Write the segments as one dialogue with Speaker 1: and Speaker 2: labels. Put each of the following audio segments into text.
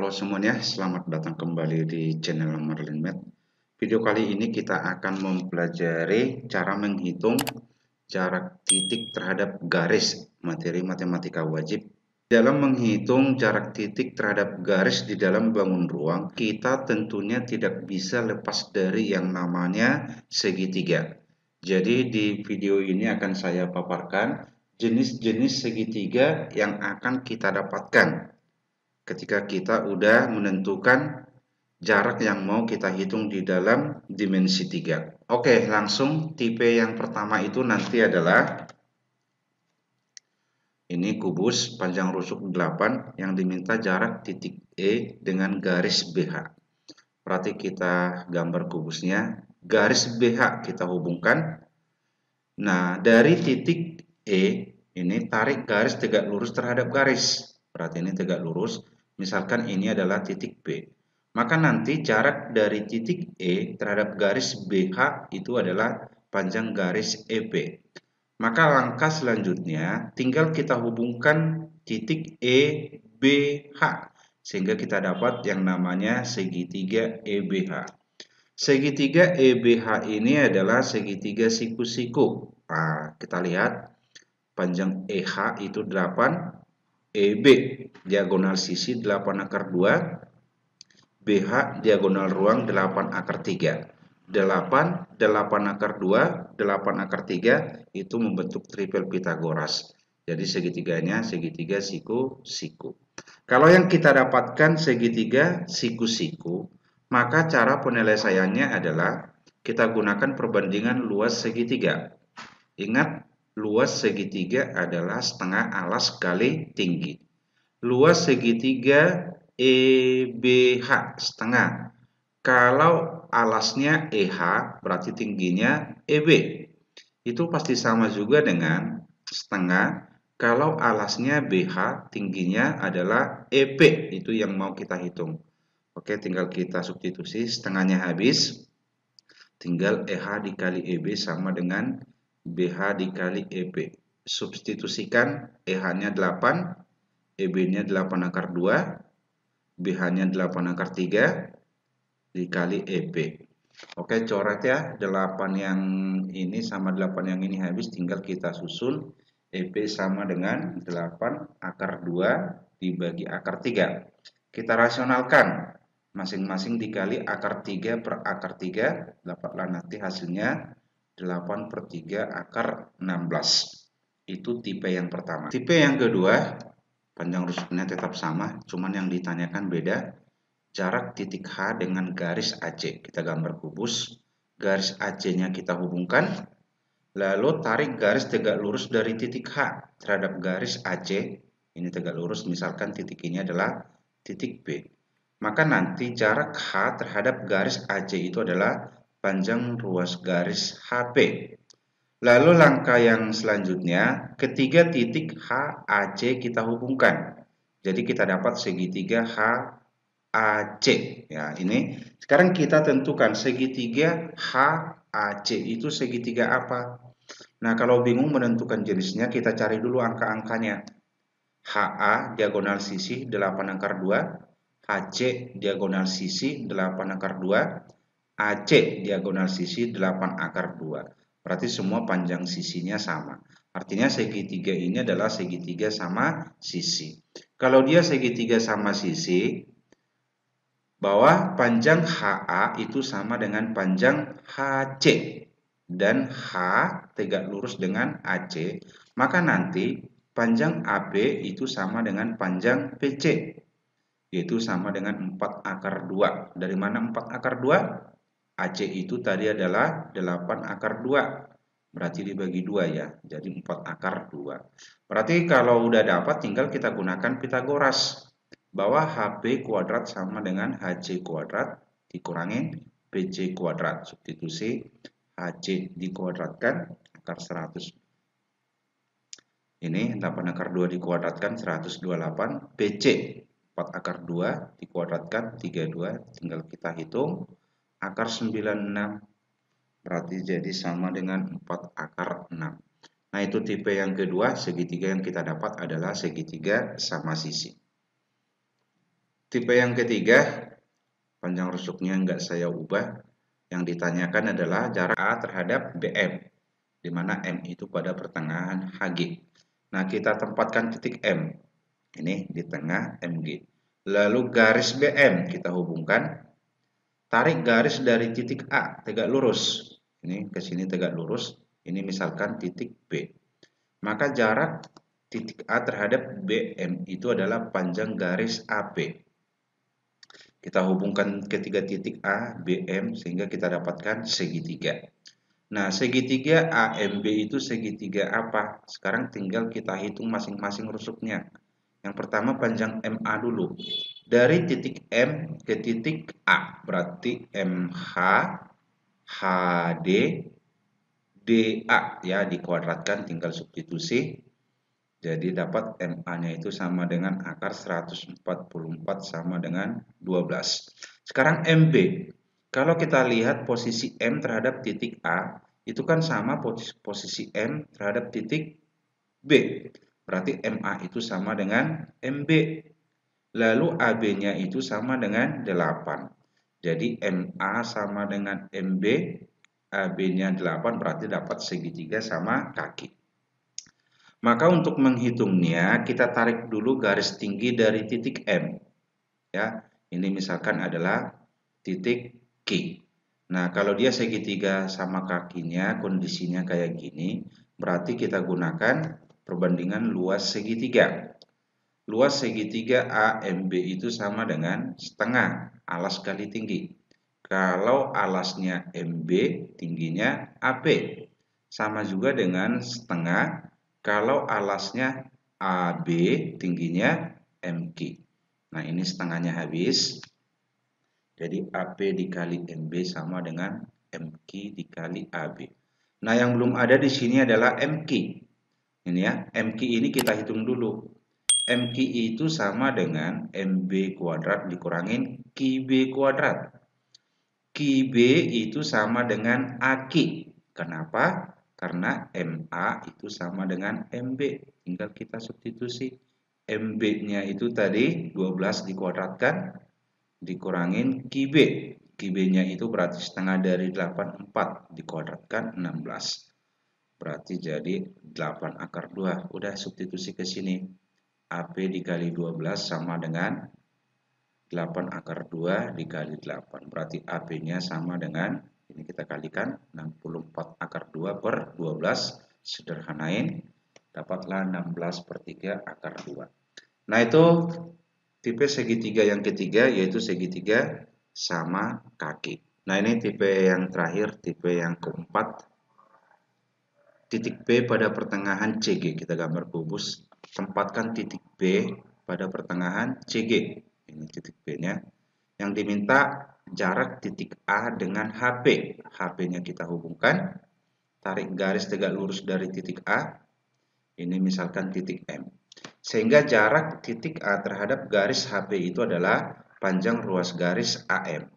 Speaker 1: Halo semuanya, selamat datang kembali di channel Marlin Math. Video kali ini kita akan mempelajari cara menghitung jarak titik terhadap garis materi matematika wajib. Dalam menghitung jarak titik terhadap garis di dalam bangun ruang, kita tentunya tidak bisa lepas dari yang namanya segitiga. Jadi di video ini akan saya paparkan jenis-jenis segitiga yang akan kita dapatkan ketika kita udah menentukan jarak yang mau kita hitung di dalam dimensi 3. Oke, langsung tipe yang pertama itu nanti adalah ini kubus panjang rusuk 8 yang diminta jarak titik E dengan garis BH. Berarti kita gambar kubusnya, garis BH kita hubungkan. Nah, dari titik E ini tarik garis tegak lurus terhadap garis. Berarti ini tegak lurus. Misalkan ini adalah titik B. Maka nanti jarak dari titik E terhadap garis BH itu adalah panjang garis EP. Maka langkah selanjutnya tinggal kita hubungkan titik EBH sehingga kita dapat yang namanya segitiga EBH. Segitiga EBH ini adalah segitiga siku-siku. Nah, kita lihat panjang EH itu 8, EB diagonal sisi 8/2, BH diagonal ruang 8/3. 8/2, 8/3 itu membentuk triple Pitagoras. Jadi segitiganya segitiga siku-siku. Kalau yang kita dapatkan segitiga siku-siku, maka cara penyelesaiannya adalah kita gunakan perbandingan luas segitiga. Ingat, luas segitiga adalah setengah alas kali tinggi. Luas segitiga EBH setengah. Kalau alasnya EH berarti tingginya EB. Itu pasti sama juga dengan setengah. Kalau alasnya BH tingginya adalah EP. Itu yang mau kita hitung. Oke, tinggal kita substitusi. Setengahnya habis. Tinggal EH dikali EB sama dengan BH dikali EP. Substitusikan EH-nya 8. EB-nya 8/2. BH-nya 8/3 dikali EP. Oke, coret ya. 8 yang ini sama 8 yang ini habis, tinggal kita susun. EP sama dengan 8/2 dibagi akar 3. Kita rasionalkan. Masing-masing dikali akar 3 per akar 3. Dapatlah nanti hasilnya 8/3 akar 16. Itu tipe yang pertama. Tipe yang kedua, panjang rusuknya tetap sama, cuman yang ditanyakan beda. Jarak titik H dengan garis AC. Kita gambar kubus. Garis AC-nya kita hubungkan. Lalu tarik garis tegak lurus dari titik H terhadap garis AC. Ini tegak lurus, misalkan titik ini adalah titik B. Maka nanti jarak H terhadap garis AC itu adalah panjang ruas garis HP. Lalu langkah yang selanjutnya, ketiga titik HAC kita hubungkan. Jadi kita dapat segitiga HAC. Ya, ini sekarang kita tentukan segitiga HAC itu segitiga apa? Nah, kalau bingung menentukan jenisnya, kita cari dulu angka-angkanya. HA diagonal sisi 8/2, HC diagonal sisi 8/2, AC diagonal sisi 8/2. Berarti semua panjang sisinya sama. Artinya segitiga ini adalah segitiga sama sisi. Kalau dia segitiga sama sisi, bahwa panjang HA itu sama dengan panjang HC. Dan H tegak lurus dengan AC. Maka nanti panjang AB itu sama dengan panjang PC. Yaitu sama dengan 4/2. Dari mana 4/2? AC itu tadi adalah 8/2. Berarti dibagi 2 ya. Jadi 4/2. Berarti kalau udah dapat tinggal kita gunakan Pitagoras. Bahwa HP kuadrat sama dengan HC kuadrat dikurangin PC kuadrat. Substitusi HC dikuadratkan akar 100. Ini 8/2 dikuadratkan 128. PC 4/2 dikuadratkan 32. Tinggal kita hitung. Akar 96 berarti jadi sama dengan 4/6. Nah, itu tipe yang kedua, segitiga yang kita dapat adalah segitiga sama sisi. Tipe yang ketiga, panjang rusuknya nggak saya ubah. Yang ditanyakan adalah jarak A terhadap BM, di mana M itu pada pertengahan HG. Nah, kita tempatkan titik M ini di tengah MG. Lalu garis BM kita hubungkan, tarik garis dari titik A tegak lurus. Ini ke sini tegak lurus, ini misalkan titik B. Maka jarak titik A terhadap BM itu adalah panjang garis AP. Kita hubungkan ketiga titik A, BM sehingga kita dapatkan segitiga. Nah, segitiga AMB itu segitiga apa? Sekarang tinggal kita hitung masing-masing rusuknya. Yang pertama panjang MA dulu. Dari titik M ke titik A, berarti MH, HD, DA ya, dikuadratkan tinggal substitusi. Jadi dapat MA-nya itu sama dengan akar 144 sama dengan 12. Sekarang MB. Kalau kita lihat posisi M terhadap titik A, itu kan sama posisi M terhadap titik B. Berarti MA itu sama dengan MB. Lalu AB-nya itu sama dengan 8. Jadi MA sama dengan MB, AB-nya 8 berarti dapat segitiga sama kaki. Maka untuk menghitungnya kita tarik dulu garis tinggi dari titik M. Ya, ini misalkan adalah titik Q. Nah, kalau dia segitiga sama kakinya, kondisinya kayak gini, berarti kita gunakan perbandingan luas segitiga. Luas segitiga AMB itu sama dengan setengah alas kali tinggi. Kalau alasnya MB, tingginya AP. Sama juga dengan setengah kalau alasnya AB, tingginya MQ. Nah, ini setengahnya habis. Jadi AP dikali MB sama dengan MQ dikali AB. Nah, yang belum ada di sini adalah MQ. Ini ya, MQ ini kita hitung dulu. MQ itu sama dengan MB kuadrat dikurangin QB kuadrat. QB itu sama dengan AK. Kenapa? Karena MA itu sama dengan MB. Tinggal kita substitusi. MB-nya itu tadi 12 dikuadratkan dikurangin QB. QB-nya itu berarti setengah dari 84 dikuadratkan 16. Berarti jadi 8 akar 2. Udah substitusi ke sini. AP dikali 12 sama dengan 8 akar 2 dikali 8. Berarti AP-nya sama dengan, ini kita kalikan, 64 akar 2 per 12. Sederhanain, dapatlah 16 per 3 akar 2. Nah, itu tipe segitiga yang ketiga, yaitu segitiga sama kaki. Nah, ini tipe yang terakhir, tipe yang keempat. Titik B pada pertengahan CG. Kita gambar kubus. Tempatkan titik B pada pertengahan CG. Ini titik B-nya. Yang diminta jarak titik A dengan HP. HP-nya kita hubungkan. Tarik garis tegak lurus dari titik A. Ini misalkan titik M. Sehingga jarak titik A terhadap garis HP itu adalah panjang ruas garis AM.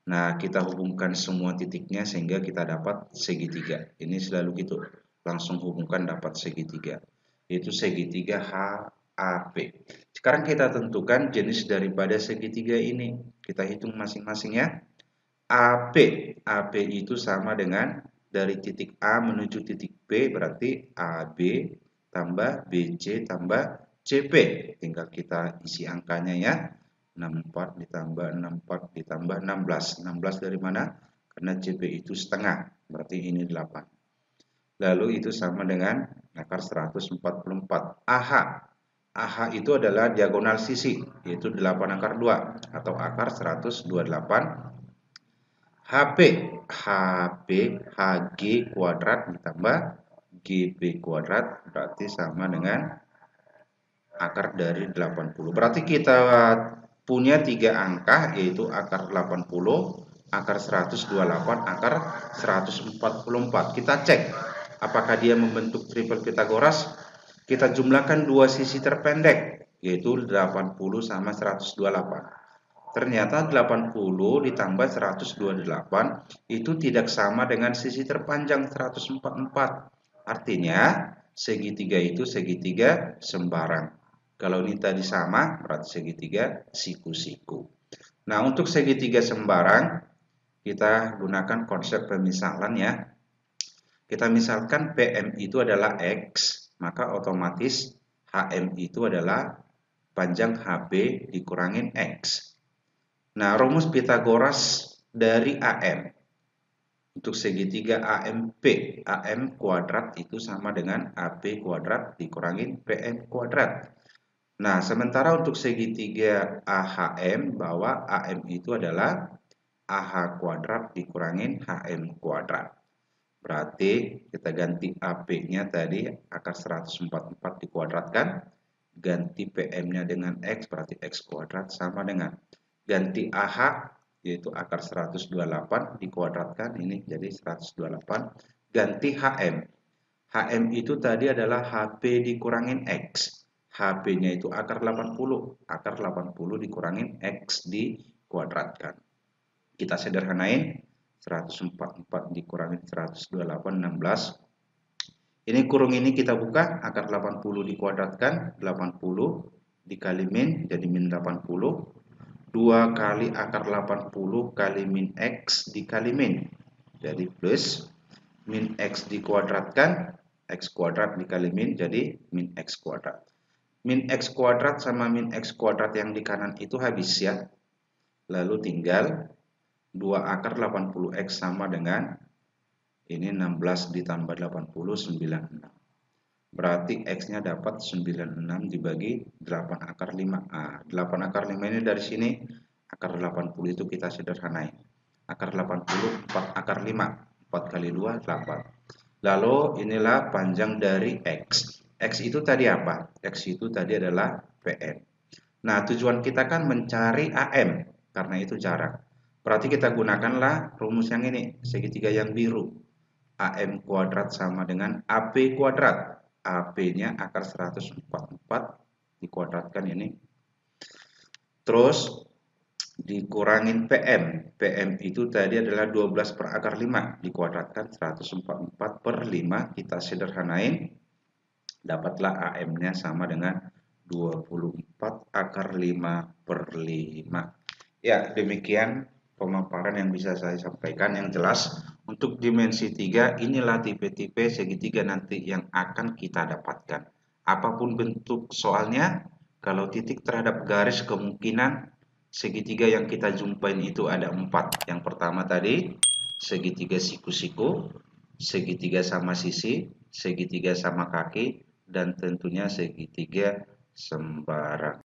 Speaker 1: Nah, kita hubungkan semua titiknya sehingga kita dapat segitiga. Ini selalu gitu. Langsung hubungkan dapat segitiga. Yaitu segitiga HAP. Sekarang kita tentukan jenis daripada segitiga ini. Kita hitung masing-masingnya. AP. AP itu sama dengan dari titik A menuju titik B berarti AB tambah BC tambah CP. Tinggal kita isi angkanya ya. 64 ditambah 64 ditambah 16. 16 dari mana? Karena CP itu setengah. Berarti ini 8. Lalu itu sama dengan akar 144. AH. AH itu adalah diagonal sisi, yaitu 8 akar 2 atau akar 128. HP. HP HG kuadrat ditambah GB kuadrat berarti sama dengan akar dari 80. Berarti kita punya 3 angka yaitu akar 80, akar 128, akar 144. Kita cek apakah dia membentuk triple Pitagoras. Kita jumlahkan dua sisi terpendek yaitu 80 sama 128. Ternyata 80 ditambah 128 itu tidak sama dengan sisi terpanjang 144. Artinya segitiga itu segitiga sembarang. Kalau ini tadi sama, berarti segitiga siku-siku. Nah, untuk segitiga sembarang, kita gunakan konsep pemisalan ya. Kita misalkan PM itu adalah X, maka otomatis HM itu adalah panjang HB dikurangin X. Nah, rumus Pythagoras dari AM. Untuk segitiga AMP, AM kuadrat itu sama dengan AB kuadrat dikurangin PM kuadrat. Nah, sementara untuk segitiga AHM, bahwa AM itu adalah AH kuadrat dikurangin HM kuadrat. Berarti kita ganti AB-nya tadi akar 144 dikuadratkan, ganti PM-nya dengan X, berarti X kuadrat sama dengan ganti AH yaitu akar 128 dikuadratkan, ini jadi 128, ganti HM. HM itu tadi adalah HB dikurangin X. HB-nya itu akar 80. Akar 80 dikurangin X dikuadratkan. Kita sederhanain, 144 dikurangin 128, 16. Ini kurung ini kita buka, akar 80 dikuadratkan, 80 dikali min, jadi min 80. 2 kali akar 80 kali min X dikali min, jadi plus min X dikuadratkan, X kuadrat dikali min, jadi min X kuadrat. Min X kuadrat sama min X kuadrat yang di kanan itu habis ya. Lalu tinggal 2 akar 80X sama dengan ini 16 ditambah 80, 96. Berarti X-nya dapat 96 dibagi 8 akar 5. 8 akar 5 ini dari sini, akar 80 itu kita sederhanain. Akar 80, 4 akar 5. 4 kali 2, 8. Lalu inilah panjang dari X. X itu tadi apa? X itu tadi adalah PM. Nah, tujuan kita kan mencari AM, karena itu jarak. Berarti kita gunakanlah rumus yang ini, segitiga yang biru. AM kuadrat sama dengan AB kuadrat. AB-nya akar 144 dikuadratkan ini. Terus dikurangin PM. PM itu tadi adalah 12 per akar 5 dikuadratkan 144 per 5. Kita sederhanain. Dapatlah AM-nya sama dengan 24 akar 5 per 5. Ya, demikian pemaparan yang bisa saya sampaikan. Yang jelas, untuk dimensi 3, inilah tipe-tipe segitiga nanti yang akan kita dapatkan. Apapun bentuk soalnya, kalau titik terhadap garis, kemungkinan segitiga yang kita jumpain itu ada 4. Yang pertama tadi, segitiga siku-siku, segitiga sama sisi, segitiga sama kaki, dan tentunya segitiga sembarang.